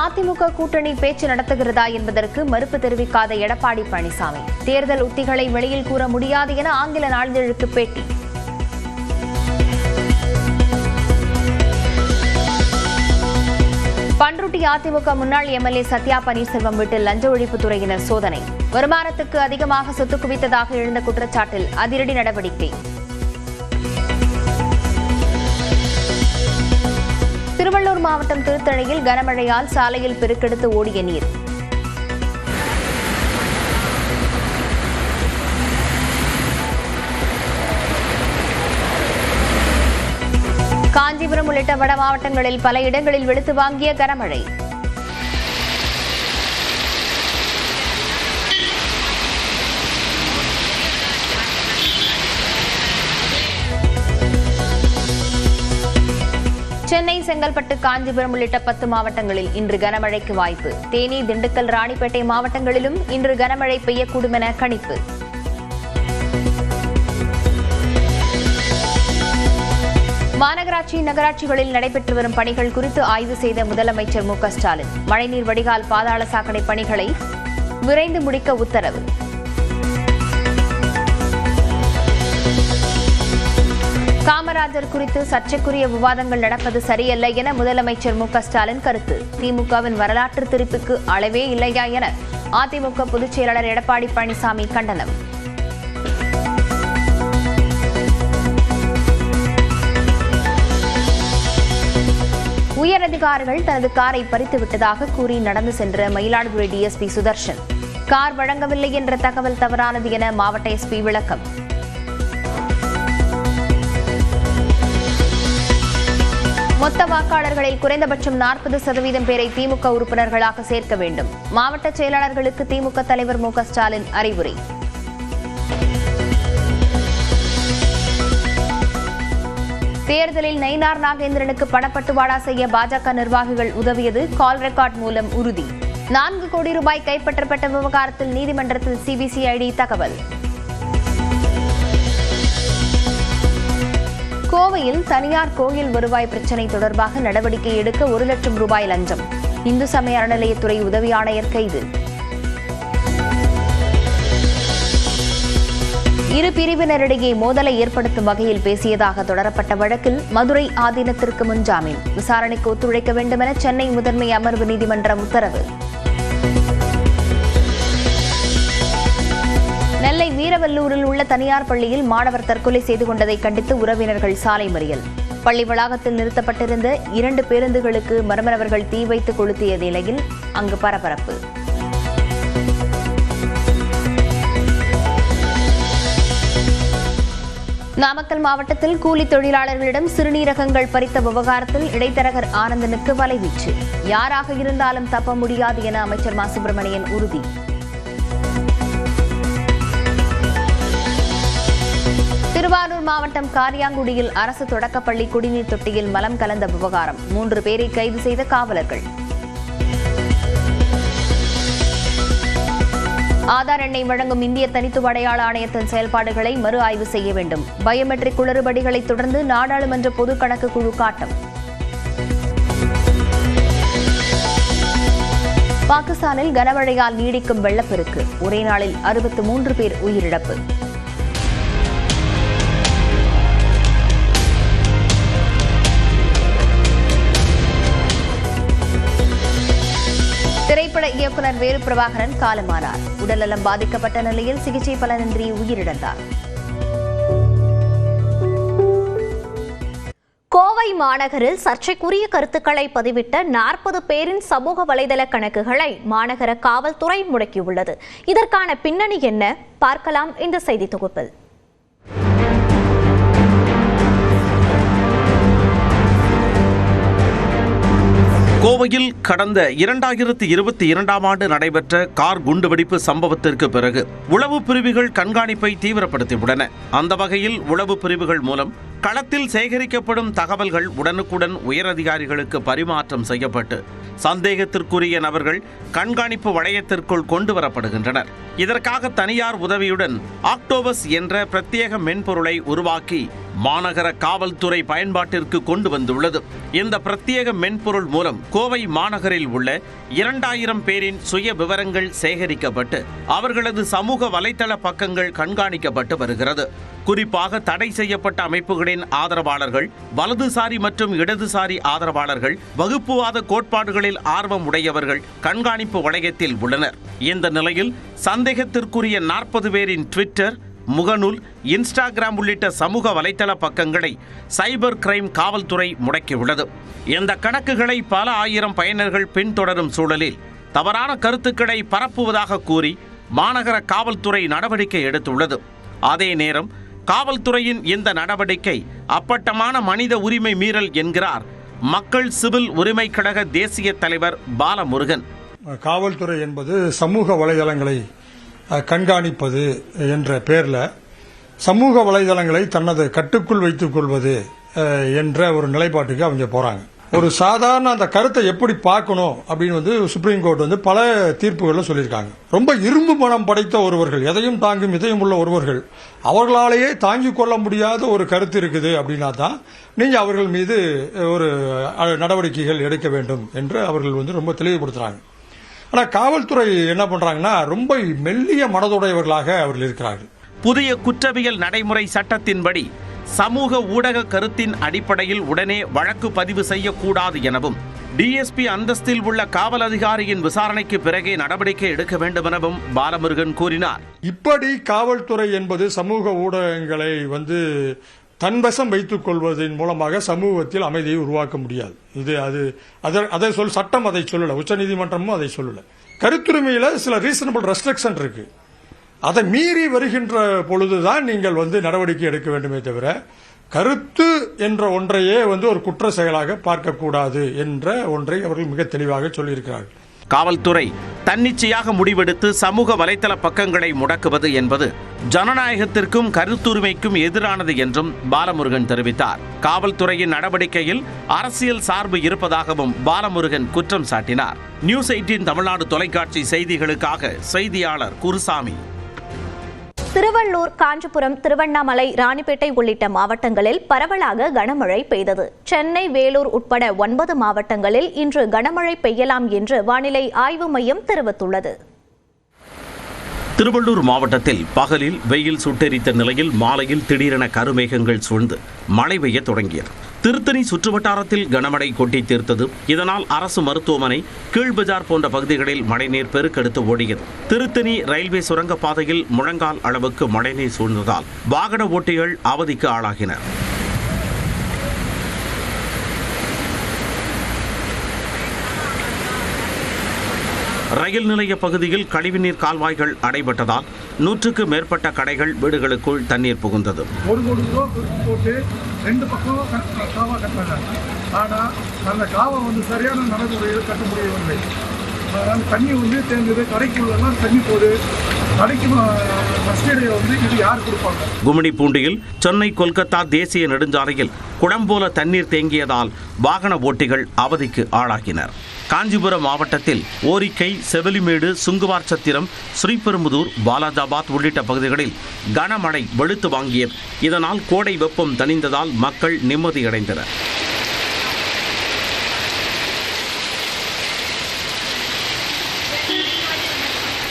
அதிமுக கூட்டணி பேச்சு நடத்துகிறதா என்பதற்கு மறுப்பு தெரிவிக்காத எடப்பாடி பழனிசாமி தேர்தல் உத்திகளை வெளியில் கூற முடியாது என ஆங்கில நாளிதழுக்கு பேட்டி. பண்ருட்டி அதிமுக முன்னாள் எம்எல்ஏ சத்யா பன்னீர்செல்வம் வீட்டில் லஞ்ச ஒழிப்புத்துறையினர் சோதனை. வருமானத்துக்கு அதிகமாக சொத்து குவித்ததாக எழுந்த குற்றச்சாட்டில் அதிரடி நடவடிக்கை. திருவள்ளூர் மாவட்டம் திருத்தணியில் கனமழையால் சாலையில் பெருக்கெடுத்து ஓடிய நீர். காஞ்சிபுரம் உள்ளிட்ட வட மாவட்டங்களில் பல இடங்களில் வெளுத்து வாங்கிய கனமழை. சென்னை, செங்கல்பட்டு, காஞ்சிபுரம் உள்ளிட்ட 10 மாவட்டங்களில் இன்று கனமழைக்கு வாய்ப்பு. தேனி, திண்டுக்கல், ராணிப்பேட்டை மாவட்டங்களிலும் இன்று கனமழை பெய்யக்கூடும் என கணிப்பு. மாநகராட்சி, நகராட்சிகளில் நடைபெற்று வரும் பணிகள் குறித்து ஆய்வு செய்த முதலமைச்சர் மு.க. ஸ்டாலின் மழைநீர் வடிகால், பாதாள சாக்கடை பணிகளை விரைந்து முடிக்க உத்தரவு. காமராஜர் குறித்து சர்ச்சைக்குரிய விவாதங்கள் நடப்பது சரியல்ல என முதலமைச்சர் மு.க. ஸ்டாலின் கருத்து. திமுகவின் வரலாற்று திருப்புக்கு அளவே இல்லையா என அதிமுக பொதுச் செயலாளர் எடப்பாடி பழனிசாமி கண்டனம். உயரதிகாரிகள் தனது காரை பறித்துவிட்டதாக கூறி நடந்து சென்ற மயிலாடுதுறை டிஎஸ்பி சுதர்ஷன் கார் வழங்கவில்லை என்ற தகவல் தவறானது என மாவட்ட எஸ்பி விளக்கம். மொத்த வாக்காளர்களில் குறைந்தபட்சம் 40% பேரை திமுக உறுப்பினர்களாக சேர்க்க வேண்டும். மாவட்ட செயலாளர்களுக்கு திமுக தலைவர் மு.க. ஸ்டாலின் அறிவுரை. தேர்தலில் நயினார் நாகேந்திரனுக்கு பணப்பட்டுவாடா செய்ய பாஜக நிர்வாகிகள் உதவியது கால் ரெக்கார்ட் மூலம் உறுதி. 4 கோடி ரூபாய் கைப்பற்றப்பட்ட விவகாரத்தில் நீதிமன்றத்தில் சிபிசிஐடி தகவல். கோவையில் தனியார் கோயில் வருவாய் பிரச்சினை தொடர்பாக நடவடிக்கை எடுக்க 1 லட்சம் ரூபாய் லஞ்சம். இந்து சமய அறநிலையத்துறை உதவி ஆணையர் கைது. இரு பிரிவினரிடையே மோதலை ஏற்படுத்தும் வகையில் பேசியதாக தொடரப்பட்ட வழக்கில் மதுரை ஆதீனத்திற்கு முன்ஜாமீன். விசாரணைக்கு ஒத்துழைக்க வேண்டும் என சென்னை முதன்மை அமர்வு நீதிமன்றம் உத்தரவு. நெல்லை வீரவல்லூரில் உள்ள தனியார் பள்ளியில் மாணவர் தற்கொலை செய்து கொண்டதை கண்டித்து உறவினர்கள் சாலை மறியல். பள்ளி வளாகத்தில் நிறுத்தப்பட்டிருந்த 2 பேருந்துகளுக்கு மர்ம நபர்கள் தீ வைத்து கொளுத்திய நிலையில் அங்கு பரபரப்பு. நாமக்கல் மாவட்டத்தில் கூலி தொழிலாளர்களிடம் சிறுநீரகங்கள் பறித்த விவகாரத்தில் இடைத்தரகர் ஆனந்தனுக்கு வலைவீச்சு. யாராக இருந்தாலும் தப்ப முடியாது என அமைச்சர் மா. சுப்பிரமணியன் உறுதி. திருவாரூர் மாவட்டம் காரியாங்குடியில் அரசு தொடக்கப்பள்ளி குடிநீர் தொட்டியில் மலம் கலந்த விவகாரம். 3 பேரை கைது செய்த காவலர்கள். ஆதார் எண்ணை வழங்கும் இந்திய தனித்துவ அடையாள ஆணையத்தின் செயல்பாடுகளை மறு ஆய்வு செய்ய வேண்டும். பயோமெட்ரிக் குளறுபடிகளை தொடர்ந்து நாடாளுமன்ற பொது கணக்கு குழு காட்டம். பாகிஸ்தானில் கனமழையால் நீடிக்கும் வெள்ளப்பெருக்கு. ஒரே நாளில் 63 பேர் உயிரிழப்பு. திரைப்பட இயக்குநர் வேலு பிரபாகரன் காலமானார். உடல்நலம் பாதிக்கப்பட்ட நிலையில் சிகிச்சை பலனின்றி உயிரிழந்தார். கோவை மாநகரில் சர்ச்சைக்குரிய கருத்துக்களை பதிவிட்ட 40 பேரின் சமூக வலைதள கணக்குகளை மாநகர காவல்துறை முடக்கியுள்ளது. இதற்கான பின்னணி என்ன பார்க்கலாம் இந்த செய்தி தொகுப்பில். கோவையில் கடந்த 2022ஆம் ஆண்டு நடைபெற்ற கார் குண்டுவெடிப்பு சம்பவத்திற்கு பிறகு உளவு பிரிவுகள் கண்காணிப்பை தீவிரப்படுத்தியுள்ளன. அந்த வகையில் உளவு பிரிவுகள் மூலம் களத்தில் சேகரிக்கப்படும் தகவல்கள் உடனுக்குடன் உயரதிகாரிகளுக்கு பரிமாற்றம் செய்யப்பட்டு சந்தேகத்திற்குரிய நபர்கள் கண்காணிப்பு வளையத்திற்குள் கொண்டு வரப்படுகின்றனர். இதற்காக தனியார் உதவியுடன் ஆக்டோபஸ் என்ற பிரத்யேக மென்பொருளை உருவாக்கி மாநகர காவல்துறை பயன்பாட்டிற்கு கொண்டு வந்துள்ளது. இந்த பிரத்யேக மென்பொருள் மூலம் கோவை மாநகரில் உள்ள 2000 பேரின் சுய விவரங்கள் சேகரிக்கப்பட்டு அவர்களது சமூக வலைதள பக்கங்கள் கண்காணிக்கப்பட்டு வருகிறது. குறிப்பாக தடை செய்யப்பட்ட அமைப்புகளின் ஆதரவாளர்கள், வலதுசாரி மற்றும் இடதுசாரி ஆதரவாளர்கள், வகுப்புவாத கோட்பாடுகளில் ஆர்வம் உடையவர்கள் கண்காணிப்பு வளையத்தில் உள்ளனர். இந்த நிலையில் சந்தேகத்திற்குரிய 40 பேரின் ட்விட்டர், முகநூல், இன்ஸ்டாகிராம் உள்ளிட்ட சமூக வலைதள பக்கங்களை சைபர் கிரைம் காவல்துறை முடக்கியுள்ளது. இந்த கணக்குகளை பல ஆயிரம் பயனர்கள் பின்தொடரும் சூழலில் தவறான கருத்துக்களை பரப்புவதாக கூறி மாநகர காவல்துறை நடவடிக்கை எடுத்துள்ளது. அதே நேரம் காவல்துறையின் இந்த நடவடிக்கை அப்பட்டமான மனித உரிமை மீறல் என்கிறார் மக்கள் சிவில் உரிமை கழக தேசிய தலைவர் பாலமுருகன். காவல்துறை என்பது சமூக வலைதளங்களை கண்காணிப்பது என்ற பெயரில் சமூக வலைதளங்களை தனது கட்டுக்குள் வைத்துக் கொள்வது என்ற ஒரு நிலைப்பாட்டுக்கு அவங்க போறாங்க. ஒரு சாதாரண அந்த கருத்தை எப்படி பார்க்கணும் அப்படின்னு சுப்ரீம் கோர்ட் பல தீர்ப்புகளில் சொல்லியிருக்காங்க. ரொம்ப இரும்பு மனம் படைத்த ஒருவர்கள், எதையும் தாங்கும் இதயம் உள்ள ஒருவர்கள், அவர்களாலேயே தாங்கிக் கொள்ள முடியாத ஒரு கருத்து இருக்குது அப்படின்னா தான் நீங்க அவர்கள் மீது ஒரு நடவடிக்கைகள் எடுக்க வேண்டும் என்று அவர்கள் ரொம்ப தெளிவுபடுத்துறாங்க. ஆனா காவல்துறை என்ன பண்றாங்கன்னா ரொம்ப மெல்லிய மனதுடையவர்களாக அவர்கள் இருக்கிறார்கள். புதிய குற்றவியல் நடைமுறை சட்டத்தின்படி சமூக ஊடக கருத்தின் அடிப்படையில் உடனே வழக்கு பதிவு செய்யக்கூடாது எனவும், டிஎஸ்பி அந்தஸ்தில் உள்ள காவல் அதிகாரியின் விசாரணைக்கு பிறகே நடவடிக்கை எடுக்க வேண்டும் எனவும் பாலமுருகன் கூறினார். இப்படி காவல்துறை என்பது சமூக ஊடகங்களை தன்வசம் வைத்துக் கொள்வதன் மூலமாக சமூகத்தில் அமைதியை உருவாக்க முடியாது. அதை சட்டம் அதை சொல்லல, உச்சநீதிமன்றமும் அதை சொல்லல. கருத்துரிமையில சில ரீசனபிள் ரெஸ்ட்ரிக்ஷன் இருக்கு. அதை மீறி வருகின்ற பொழுதுதான் நீங்கள் நடவடிக்கை எடுக்க வேண்டுமே தவிர கருத்து என்ற ஒன்றையே ஒரு குற்ற செயலாக பார்க்கக்கூடாது என்ற ஒன்றை அவர்கள் மிக தெளிவாக சொல்லியிருக்கிறார்கள். காவல்துறை தன்னிச்சையாக முடிவெடுத்து சமூக வலைதள பக்கங்களை முடக்குவது என்பது ஜனநாயகத்திற்கும் கருத்துரிமைக்கும் எதிரானது என்றும் பாலமுருகன் தெரிவித்தார். காவல்துறையின் நடவடிக்கையில் அரசியல் சார்பு இருப்பதாகவும் பாலமுருகன் குற்றம் சாட்டினார். நியூஸ் 18 தமிழ்நாடு தொலைக்காட்சி செய்திகளுக்காக செய்தியாளர் குருசாமி. திருவள்ளூர், காஞ்சிபுரம், திருவண்ணாமலை, ராணிப்பேட்டை உள்ளிட்ட மாவட்டங்களில் பரவலாக கனமழை பெய்தது. சென்னை, வேலூர் உட்பட 9 மாவட்டங்களில் இன்று கனமழை பெய்யலாம் என்று வானிலை ஆய்வு மையம் தெரிவித்துள்ளது. திருவள்ளூர் மாவட்டத்தில் பகலில் வெயில் சுட்டெரித்த நிலையில் மாலையில் திடீரென கருமேகங்கள் சூழ்ந்து மழை பெய்ய தொடங்கியது. திருத்தணி சுற்றுவட்டாரத்தில் கனமழை கொட்டி தீர்த்தது. இதனால் அரசு மருத்துவமனை, கீழ்பஜார் போன்ற பகுதிகளில் மழைநீர் பெருக்கெடுத்து ஓடியது. திருத்தணி ரயில்வே சுரங்கப்பாதையில் முழங்கால் அளவுக்கு மழைநீர் சூழ்ந்ததால் வாகன ஓட்டிகள் அவதிக்கு ஆளாகினர். ரயில் நிலைய பகுதியில் கழிவுநீர் கால்வாய்கள் அடைபட்டதால் 100க்கு மேற்பட்ட கடைகள், வீடுகளுக்குள் தண்ணீர் புகுந்தது. 1 கோடி ரூபாய் போட்டு 2 பக்கம் காவா கட்டினாங்க. ஆனால் அந்த காவா சரியான நடைமுறையில் கட்ட முடியவில்லை. தண்ணி தேர்ந்தது, கடைக்குள்ளெல்லாம் தண்ணி போது கடைக்கு இது யார் கொடுப்பாங்க? கும்மிடிப்பூண்டியில் சென்னை கொல்கத்தா தேசிய நெடுஞ்சாலையில் குடம் போல தண்ணீர் தேங்கியதால் வாகன ஓட்டிகள் அவதிக்கு ஆளாகினர். காஞ்சிபுரம் மாவட்டத்தில் ஓரிக்கை, செவிலிமேடு, சுங்குவார் சத்திரம், ஸ்ரீபெரும்புதூர், பாலாஜாபாத் உள்ளிட்ட பகுதிகளில் கனமழை வெளுத்து வாங்கியது. இதனால் கோடை வெப்பம் தணிந்ததால் மக்கள் நிம்மதியடைந்தனர்.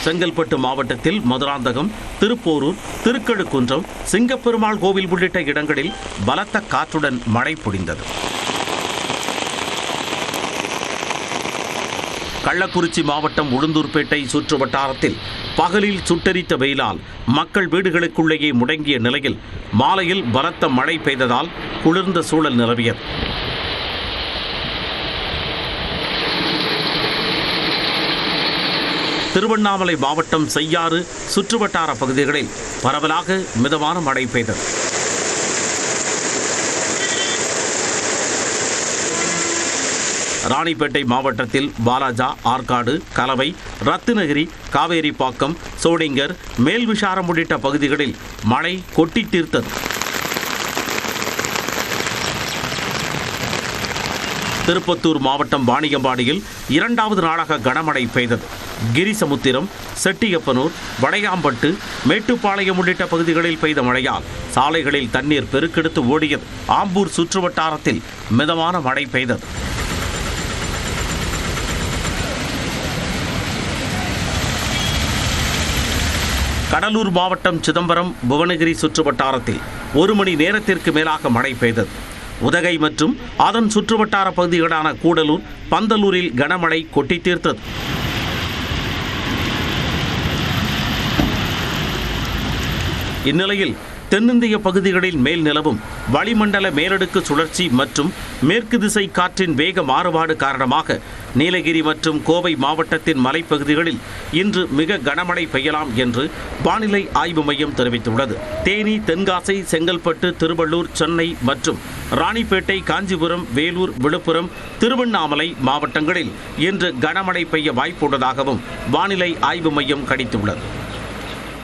செங்கல்பட்டு மாவட்டத்தில் மதுராந்தகம், திருப்போரூர், திருக்கழுக்குன்றம், சிங்கப்பெருமாள் கோவில் உள்ளிட்ட இடங்களில் பலத்த காற்றுடன் மழை பொழிந்தது. கள்ளக்குறிச்சி மாவட்டம் உளுந்தூர்பேட்டை சுற்று வட்டாரத்தில் பகலில் சுட்டெரித்த வெயிலால் மக்கள் வீடுகளுக்குள்ளேயே முடங்கிய நிலையில் மாலையில் பலத்த மழை பெய்ததால் குளிர்ந்த சூழல் நிலவியது. திருவண்ணாமலை மாவட்டம் செய்யாறு சுற்றுவட்டார பகுதிகளில் பரவலாக மிதமான மழை பெய்தது. ராணிப்பேட்டை மாவட்டத்தில் வாலாஜா, ஆற்காடு, கலவை, ரத்தினகிரி, காவேரிப்பாக்கம், சோடிங்கர், மேல்விசாரம் உள்ளிட்ட பகுதிகளில் மழை கொட்டி தீர்த்தது. திருப்பத்தூர் மாவட்டம் வாணியம்பாடியில் 2வது நாளாக கனமழை பெய்தது. கிரிசமுத்திரம், செட்டியப்பனூர், வடையாம்பட்டு, மேட்டுப்பாளையம் உள்ளிட்ட பகுதிகளில் பெய்த மழையால் சாலைகளில் தண்ணீர் பெருக்கெடுத்து ஓடியது. ஆம்பூர் சுற்றுவட்டாரத்தில் மிதமான மழை பெய்தது. கடலூர் மாவட்டம் சிதம்பரம், புவனகிரி சுற்றுவட்டாரத்தில் 1 மணி நேரத்திற்கு மேலாக மழை பெய்தது. உதகை மற்றும் அதன் சுற்றுவட்டார பகுதிகளான கூடலூர், பந்தலூரில் கனமழை கொட்டி தீர்த்தது. இந்நிலையில் தென்னிந்திய பகுதிகளில் மேல் நிலவும் வளிமண்டல மேலடுக்கு சுழற்சி மற்றும் மேற்கு திசை காற்றின் வேக மாறுபாடு காரணமாக நீலகிரி மற்றும் கோவை மாவட்டத்தின் மலைப்பகுதிகளில் இன்று மிக கனமழை பெய்யலாம் என்று வானிலை ஆய்வு மையம் தெரிவித்துள்ளது. தேனி, தென்காசி, செங்கல்பட்டு, திருவள்ளூர், சென்னை மற்றும் ராணிப்பேட்டை, காஞ்சிபுரம், வேலூர், விழுப்புரம், திருவண்ணாமலை மாவட்டங்களில் இன்று கனமழை பெய்ய வாய்ப்புள்ளதாகவும் வானிலை ஆய்வு மையம் கணித்துள்ளது.